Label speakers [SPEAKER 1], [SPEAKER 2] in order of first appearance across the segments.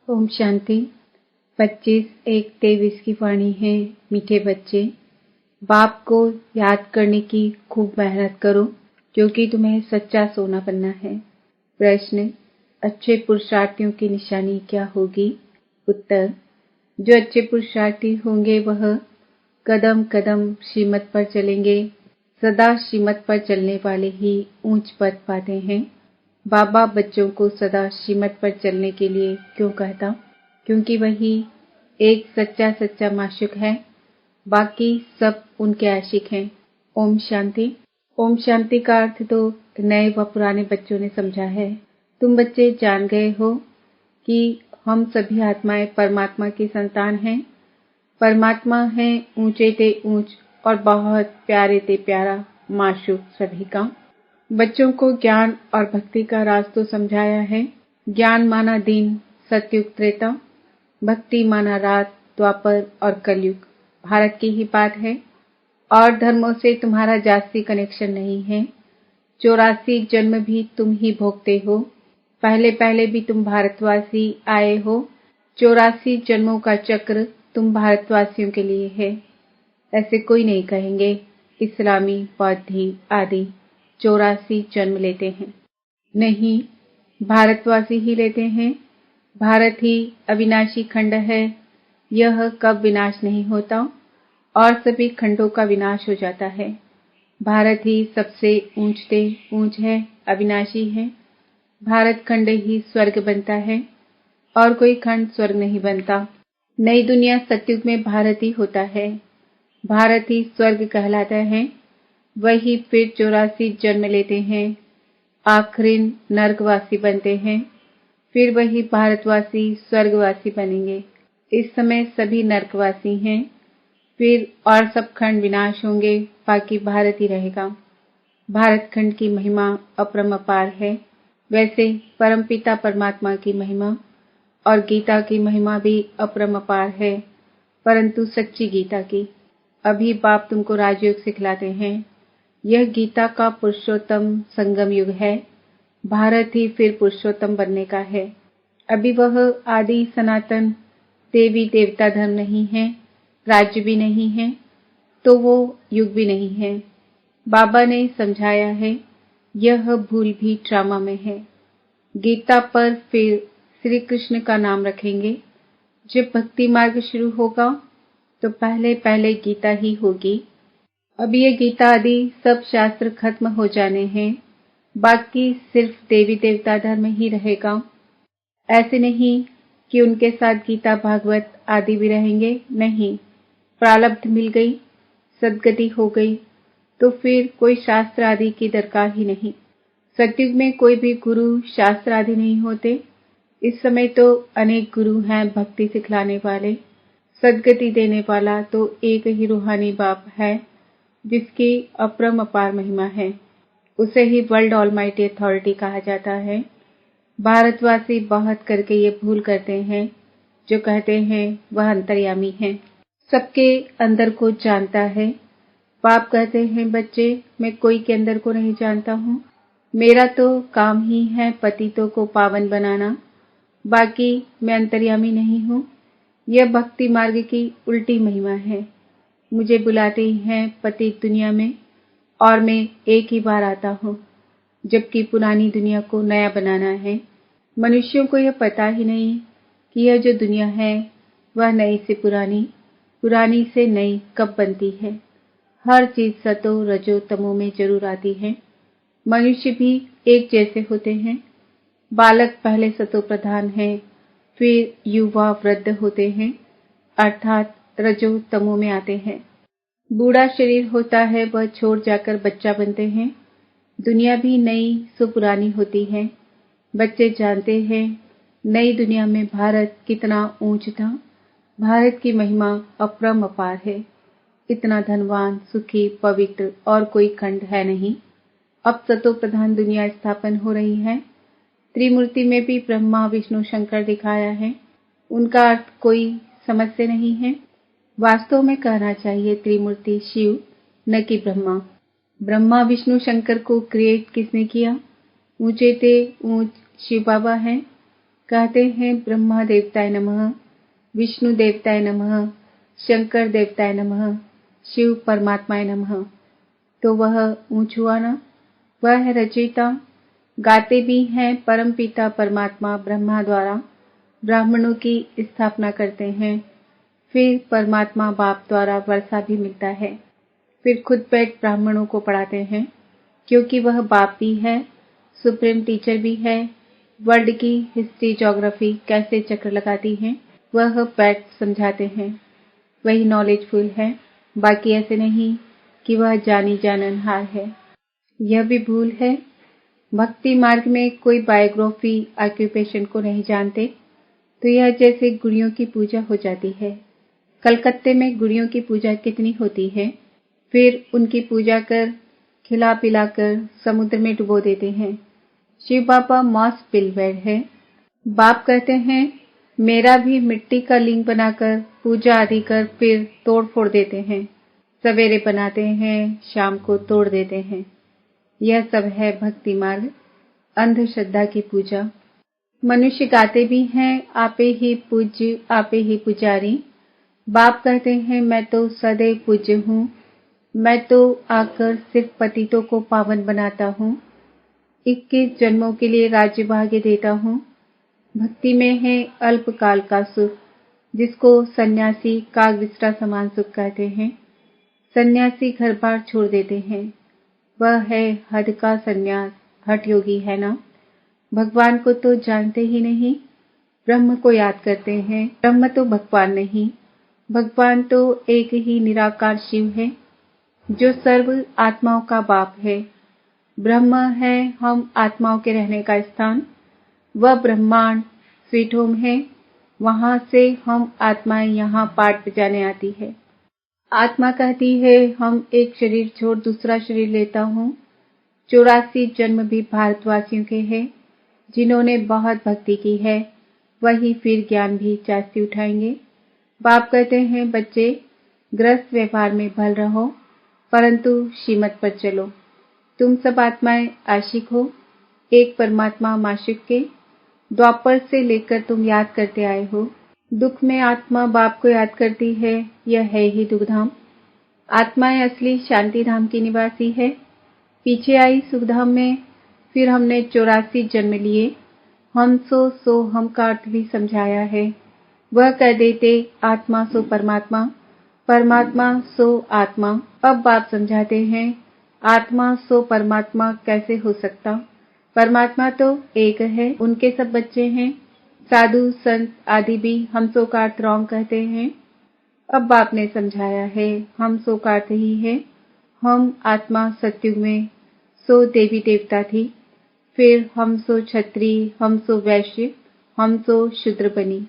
[SPEAKER 1] ओम शांति। 25/1/23 की वाणी है। मीठे बच्चे, बाप को याद करने की खूब मेहनत करो क्योंकि तुम्हें सच्चा सोना बनना है। प्रश्न, अच्छे पुरुषार्थियों की निशानी क्या होगी? उत्तर, जो अच्छे पुरुषार्थी होंगे वह कदम कदम श्रीमत पर चलेंगे। सदा श्रीमत पर चलने वाले ही ऊंच पद पाते हैं। बाबा बच्चों को सदा श्रीमत पर चलने के लिए क्यों कहता? क्योंकि वही एक सच्चा सच्चा माशूक है, बाकी सब उनके आशिक हैं। ओम शांति। ओम शांति का अर्थ तो नए व पुराने बच्चों ने समझा है। तुम बच्चे जान गए हो कि हम सभी आत्माएं परमात्मा की संतान हैं। परमात्मा है ऊंचे ते ऊंच और बहुत प्यारे ते प्यारा माशूक सभी का। बच्चों को ज्ञान और भक्ति का राज तो समझाया है। ज्ञान माना दिन सतयुग त्रेता, भक्ति माना रात द्वापर और कलयुग। भारत की ही बात है और धर्मों से तुम्हारा जास्ती कनेक्शन नहीं है। 84 जन्म भी तुम ही भोगते हो। पहले पहले भी तुम भारतवासी आए हो। 84 जन्मों का चक्र तुम भारतवासियों के लिए है। ऐसे कोई नहीं कहेंगे इस्लामी बौद्धी आदि 84 जन्म लेते हैं। नहीं, भारतवासी ही लेते हैं। भारत ही अविनाशी खंड है। यह कब विनाश नहीं होता और सभी खंडों का विनाश हो जाता है। भारत ही सबसे ऊंचते ऊंच है, अविनाशी है। भारत खंड ही स्वर्ग बनता है और कोई खंड स्वर्ग नहीं बनता। नई दुनिया सतयुग में भारत ही होता है। भारत ही स्वर्ग कहलाता है। वही फिर 84 जन्म लेते हैं, आखिरी नर्कवासी बनते हैं। फिर वही भारतवासी स्वर्गवासी बनेंगे। इस समय सभी नर्कवासी हैं। फिर और सब खंड विनाश होंगे, बाकी भारत ही रहेगा। भारत खंड की महिमा अपरंपार है। वैसे परमपिता परमात्मा की महिमा और गीता की महिमा भी अपरंपार है, परंतु सच्ची गीता की। अभी बाप तुमको राजयोग सिखलाते हैं। यह गीता का पुरुषोत्तम संगम युग है। भारत ही फिर पुरुषोत्तम बनने का है। अभी वह आदि सनातन देवी देवता धर्म नहीं है, राज्य भी नहीं है, तो वो युग भी नहीं है। बाबा ने समझाया है, यह भूल भी ट्रामा में है। गीता पर फिर श्री कृष्ण का नाम रखेंगे। जब भक्ति मार्ग शुरू होगा तो पहले पहले गीता ही होगी। अब ये गीता आदि सब शास्त्र खत्म हो जाने हैं, बाकी सिर्फ देवी देवता धर्म ही रहेगा। ऐसे नहीं कि उनके साथ गीता भागवत आदि भी रहेंगे, नहीं। प्रारब्ध मिल गई, सद्गति हो गई तो फिर कोई शास्त्र आदि की दरकार ही नहीं। सतयुग में कोई भी गुरु शास्त्र आदि नहीं होते। इस समय तो अनेक गुरु हैं भक्ति सिखलाने वाले। सद्गति देने वाला तो एक ही रूहानी बाप है जिसकी अपरंपार महिमा है। उसे ही वर्ल्ड ऑलमाइटी अथॉरिटी कहा जाता है। भारतवासी बहुत करके ये भूल करते हैं, जो कहते हैं वह अंतर्यामी है, सबके अंदर को जानता है। बाप कहते हैं बच्चे, मैं कोई के अंदर को नहीं जानता हूँ। मेरा तो काम ही है पतितों को पावन बनाना, बाकी मैं अंतर्यामी नहीं हूँ। यह भक्ति मार्ग की उल्टी महिमा है। मुझे बुलाते ही हैं पतित दुनिया में और मैं एक ही बार आता हूँ, जबकि पुरानी दुनिया को नया बनाना है। मनुष्यों को यह पता ही नहीं कि यह जो दुनिया है वह नई से पुरानी, पुरानी से नई कब बनती है। हर चीज सतो रजो तमो में जरूर आती है। मनुष्य भी एक जैसे होते हैं। बालक पहले सतो प्रधान है, फिर युवा वृद्ध होते हैं, अर्थात रजो तमो में आते हैं। बूढ़ा शरीर होता है, वह छोड़ जाकर बच्चा बनते हैं। दुनिया भी नई सो पुरानी होती है। बच्चे जानते हैं नई दुनिया में भारत कितना ऊंच था। भारत की महिमा अपरंपार है। इतना धनवान सुखी पवित्र और कोई खंड है नहीं। अब सतो प्रधान दुनिया स्थापन हो रही है। त्रिमूर्ति में भी ब्रह्मा विष्णु शंकर दिखाया है। उनका अर्थ कोई समझ से नहीं है। वास्तव में कहना चाहिए त्रिमूर्ति शिव, न कि ब्रह्मा। ब्रह्मा विष्णु शंकर को क्रिएट किसने किया? ऊंचे ते ऊंच शिव बाबा हैं। कहते हैं ब्रह्मा देवताय नमः, विष्णु देवताय नमः, शंकर देवताय नमः, शिव परमात्माय नमः। तो वह ऊंच हुआ ना। वह है रचयिता, गाते भी हैं परमपिता परमात्मा ब्रह्मा द्वारा ब्राह्मणों की स्थापना करते हैं। फिर परमात्मा बाप द्वारा वर्षा भी मिलता है। फिर खुद बैठ ब्राह्मणों को पढ़ाते हैं, क्योंकि वह बाप भी है, सुप्रीम टीचर भी है। वर्ल्ड की हिस्ट्री ज्योग्राफी कैसे चक्र लगाती है वह बैठ समझाते हैं। वही नॉलेजफुल है, बाकी ऐसे नहीं कि वह जानी जाननहार है। यह भी भूल है। भक्ति मार्ग में कोई बायोग्राफी ऑक्यूपेशन को नहीं जानते तो यह जैसे गुड़ियों की पूजा हो जाती है। कलकत्ते में गुड़ियों की पूजा कितनी होती है, फिर उनकी पूजा कर खिला पिलाकर समुद्र में डुबो देते हैं। शिव बाबा मॉस पिलवेड है। बाप कहते हैं मेरा भी मिट्टी का लिंग बनाकर पूजा आदि कर फिर तोड़ फोड़ देते हैं। सवेरे बनाते हैं, शाम को तोड़ देते हैं। यह सब है भक्ति मार्ग, अंधश्रद्धा की पूजा। मनुष्य गाते भी हैं आपे ही पूज्य आपे ही पुजारी। बाप कहते हैं मैं तो सदैव पूज्य हूँ, मैं तो आकर सिर्फ पतितों को पावन बनाता हूँ, 21 जन्मों के लिए राज्य भाग्य देता हूँ। भक्ति में है अल्पकाल का सुख, जिसको सन्यासी काग विचरा समान सुख कहते हैं। सन्यासी घर बार छोड़ देते हैं, वह है हद का सन्यास, हठ योगी है ना। भगवान को तो जानते ही नहीं, ब्रह्म को याद करते हैं। ब्रह्म तो भगवान नहीं, भगवान तो एक ही निराकार शिव है, जो सर्व आत्माओं का बाप है। ब्रह्म है हम आत्माओं के रहने का स्थान। वह ब्रह्मांड स्वीट होम है, वहां से हम आत्माएं यहाँ पाठ बजाने आती है। आत्मा कहती है हम एक शरीर छोड़ दूसरा शरीर लेता हूँ। 84 जन्म भी भारतवासियों के हैं, जिन्होंने बहुत भक्ति की है, वही फिर ज्ञान भी चास्ती उठाएंगे। बाप कहते हैं बच्चे गृहस्थ व्यवहार में भल रहो, परंतु श्रीमत पर चलो। तुम सब आत्माएं आशिक हो, एक परमात्मा माशिक के। द्वापर से लेकर तुम याद करते आए हो। दुख में आत्मा बाप को याद करती है, यह है ही दुखधाम। आत्माएं असली शांति धाम की निवासी है। पीछे आई सुखधाम में, फिर हमने 84 जन्म लिए। हम सो हम का अर्थ भी समझाया है। वह कह देते आत्मा सो परमात्मा, परमात्मा सो आत्मा। अब बाप समझाते हैं आत्मा सो परमात्मा कैसे हो सकता। परमात्मा तो एक है, उनके सब बच्चे हैं। साधु संत आदि भी हम सो का अर्थ रॉन्ग कहते हैं। अब बाप ने समझाया है हम सो का अर्थ ही है। हम आत्मा सत्युग में सो देवी देवता थी, फिर हम सो क्षत्रिय, हम सो वैश्य, हम सो शूद्र बनी।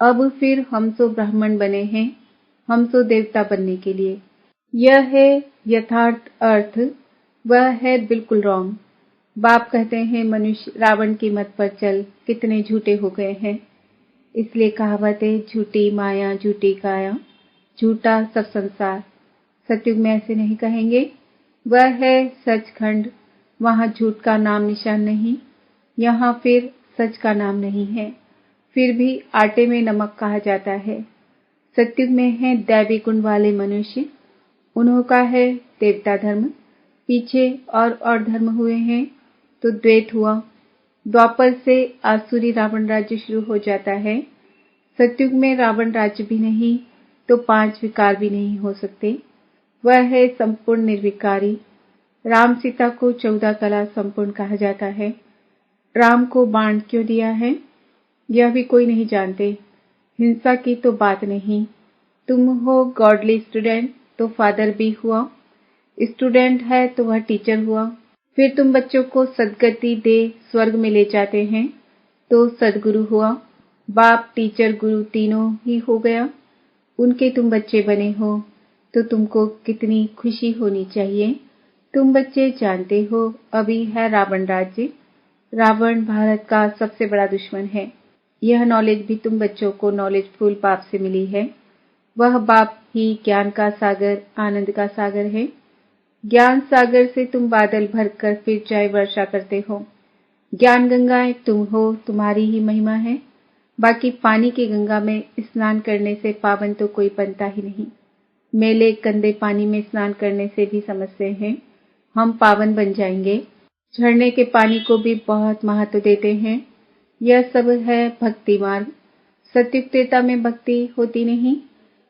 [SPEAKER 1] अब फिर हम सो ब्राह्मण बने हैं, हम सो देवता बनने के लिए। यह है यथार्थ अर्थ, वह है बिल्कुल रॉन्ग। बाप कहते हैं मनुष्य रावण की मत पर चल, कितने झूठे हो गए हैं। इसलिए कहावत है झूठी माया झूठी काया, झूठा सब संसार। सतयुग में ऐसे नहीं कहेंगे। वह है सचखंड, वहाँ झूठ का नाम निशान नहीं, यहाँ फिर सच का नाम नहीं है। फिर भी आटे में नमक कहा जाता है। सतयुग में है दैवी गुण वाले मनुष्य, उन्हों का है देवता धर्म। पीछे और धर्म हुए हैं तो द्वैत हुआ। द्वापर से आसुरी रावण राज्य शुरू हो जाता है। सतयुग में रावण राज्य भी नहीं तो 5 विकार भी नहीं हो सकते। वह है संपूर्ण निर्विकारी। राम सीता को 14 कला संपूर्ण कहा जाता है। राम को बाण क्यों दिया है यह भी कोई नहीं जानते। हिंसा की तो बात नहीं। तुम हो गॉडली स्टूडेंट तो फादर भी हुआ, स्टूडेंट है तो वह टीचर हुआ। फिर तुम बच्चों को सदगति दे स्वर्ग में ले जाते हैं तो सदगुरु हुआ। बाप टीचर गुरु तीनों ही हो गया। उनके तुम बच्चे बने हो तो तुमको कितनी खुशी होनी चाहिए। तुम बच्चे जानते हो अभी है रावण राज्य। रावण भारत का सबसे बड़ा दुश्मन है। यह नॉलेज भी तुम बच्चों को नॉलेजफुल बाप से मिली है। वह बाप ही ज्ञान का सागर, आनंद का सागर है। ज्ञान सागर से तुम बादल भरकर फिर चाय वर्षा करते हो। ज्ञान गंगाएं तुम हो, तुम्हारी ही महिमा है। बाकी पानी की गंगा में स्नान करने से पावन तो कोई बनता ही नहीं। मेले गंदे पानी में स्नान करने से भी समझते हैं हम पावन बन जाएंगे। झरने के पानी को भी बहुत महत्व देते हैं। यह सब है भक्ति मार्ग। सत्युग त्रेता में भक्ति होती नहीं,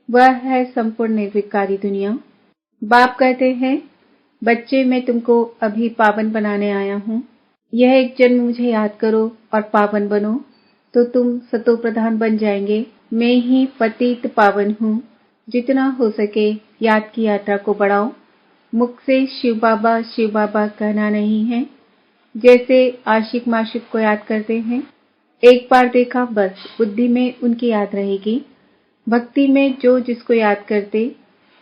[SPEAKER 1] वह है संपूर्ण निर्विकारी दुनिया। बाप कहते हैं, बच्चे मैं तुमको अभी पावन बनाने आया हूँ। यह एक जन्म मुझे याद करो और पावन बनो, तो तुम सतो प्रधान बन जाएंगे। मैं ही पतित पावन हूँ। जितना हो सके याद की यात्रा को बढ़ाओ। मुख से शिव बाबा कहना नहीं है। जैसे आशिक माशिक को याद करते हैं, एक बार देखा बस बुद्धि में उनकी याद रहेगी। भक्ति में जो जिसको याद करते,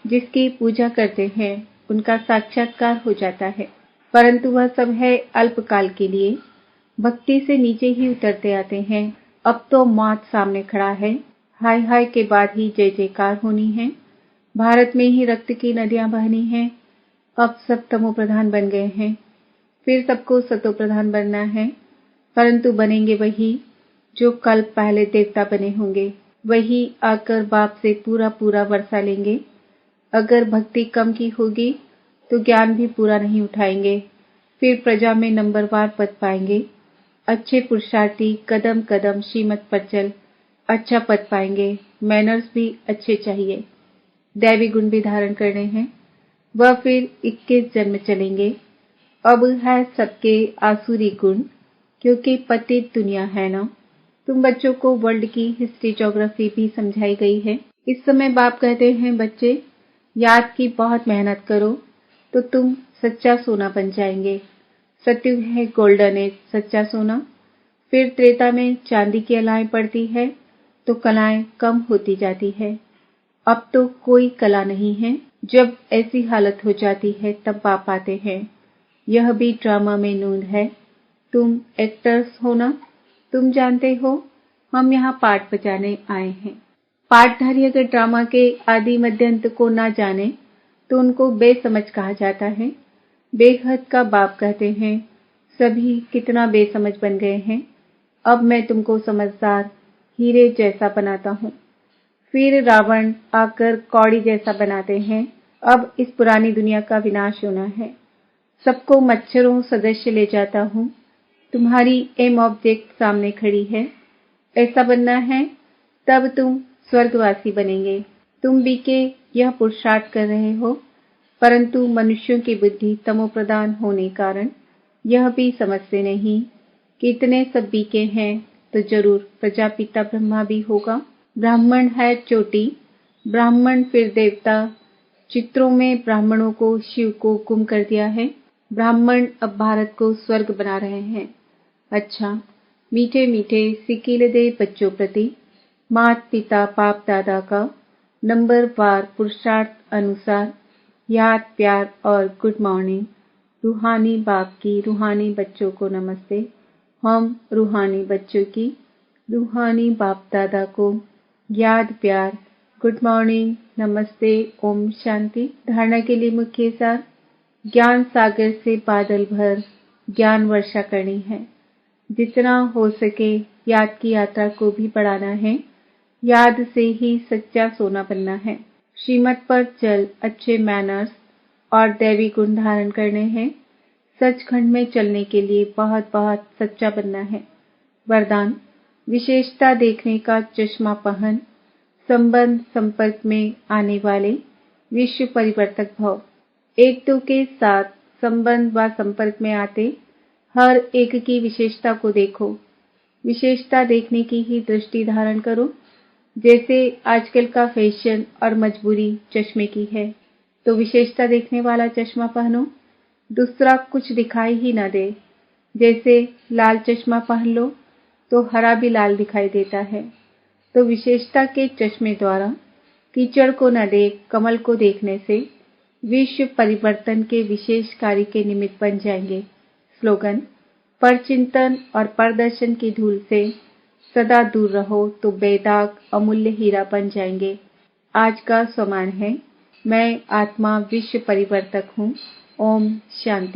[SPEAKER 1] जिसकी पूजा करते हैं, उनका साक्षात्कार हो जाता है। परंतु वह सब है अल्पकाल के लिए। भक्ति से नीचे ही उतरते आते हैं। अब तो मौत सामने खड़ा है। हाय हाय के बाद ही जय जयकार होनी है। भारत में ही रक्त की नदियां बहनी हैं। अब सब तमो प्रधान बन गए हैं। फिर सबको सतो प्रधान बनना है। परंतु बनेंगे वही जो कल पहले देवता बने होंगे। वही आकर बाप से पूरा पूरा वर्षा लेंगे। अगर भक्ति कम की होगी तो ज्ञान भी पूरा नहीं उठाएंगे। फिर प्रजा में नंबरवार पद पाएंगे। अच्छे पुरुषार्थी कदम कदम श्रीमत पर चल अच्छा पद पाएंगे। मैनर्स भी अच्छे चाहिए। दैवी गुण भी धारण करने हैं। वह फिर 21 जन्म चलेंगे। अब है सबके आसुरी गुण, क्योंकि पतित दुनिया है ना। तुम बच्चों को वर्ल्ड की हिस्ट्री ज्योग्राफी भी समझाई गई है। इस समय बाप कहते हैं, बच्चे याद की बहुत मेहनत करो तो तुम सच्चा सोना बन जाएंगे। सत्युग है गोल्डन एज, सच्चा सोना। फिर त्रेता में चांदी की अलाएं पड़ती है तो कलाएं कम होती जाती है। अब तो कोई कला नहीं है। जब ऐसी हालत हो जाती है तब बाप आते हैं। यह भी ड्रामा में नूंद है। तुम एक्टर्स हो ना, तुम जानते हो हम यहाँ पाठ बजाने आए हैं। पाठधारी अगर ड्रामा के आदि मध्यांत को ना जाने तो उनको बेसमझ कहा जाता है। बेहद का बाप कहते हैं, सभी कितना बेसमझ बन गए हैं। अब मैं तुमको समझदार हीरे जैसा बनाता हूँ। फिर रावण आकर कौड़ी जैसा बनाते हैं। अब इस पुरानी दुनिया का विनाश होना है। सबको मच्छरों सदस्य ले जाता हूँ। तुम्हारी एम ऑब्जेक्ट सामने खड़ी है। ऐसा बनना है, तब तुम स्वर्गवासी बनेंगे। तुम भी के यह पुरुषार्थ कर रहे हो, परंतु मनुष्यों की बुद्धि तमोप्रधान होने कारण यह भी समझते नहीं कि इतने सब बीके हैं तो जरूर प्रजापिता ब्रह्मा भी होगा। ब्राह्मण है चोटी, ब्राह्मण फिर देवता। चित्रों में ब्राह्मणों को शिव को गुम कर दिया है। ब्राह्मण अब भारत को स्वर्ग बना रहे हैं। अच्छा, मीठे मीठे सिकीलदे बच्चों प्रति माता पिता बाप दादा का नंबरवार पुरुषार्थ अनुसार याद प्यार और गुड मॉर्निंग। रूहानी बाप की रूहानी बच्चों को नमस्ते। हम रूहानी बच्चों की रूहानी बाप दादा को याद प्यार गुड मॉर्निंग नमस्ते ओम शांति। धारणा के लिए मुख्य सार, ज्ञान सागर से बादल भर ज्ञान वर्षा करनी है। जितना हो सके याद की यात्रा को भी बढ़ाना है। याद से ही सच्चा सोना बनना है। श्रीमत पर चल अच्छे मैनर्स और दैवी गुण धारण करने हैं। सचखंड में चलने के लिए बहुत बहुत सच्चा बनना है। वरदान, विशेषता देखने का चश्मा पहन। संबंध संपर्क में आने वाले विश्व परिवर्तक भव। एक दो के साथ संबंध व संपर्क में आते हर एक की विशेषता को देखो। विशेषता देखने की ही दृष्टि धारण करो। जैसे आजकल का फैशन और मजबूरी चश्मे की है, तो विशेषता देखने वाला चश्मा पहनो, दूसरा कुछ दिखाई ही न दे। जैसे लाल चश्मा पहन लो तो हरा भी लाल दिखाई देता है। तो विशेषता के चश्मे द्वारा कीचड़ को न देख कमल को देखने से विश्व परिवर्तन के विशेष कार्य के निमित्त बन जाएंगे। स्लोगन, परचिंतन और परदर्शन की धूल से सदा दूर रहो तो बेदाग अमूल्य हीरा बन जाएंगे। आज का स्वमान है, मैं आत्मा विश्व परिवर्तक हूँ। ओम शांति।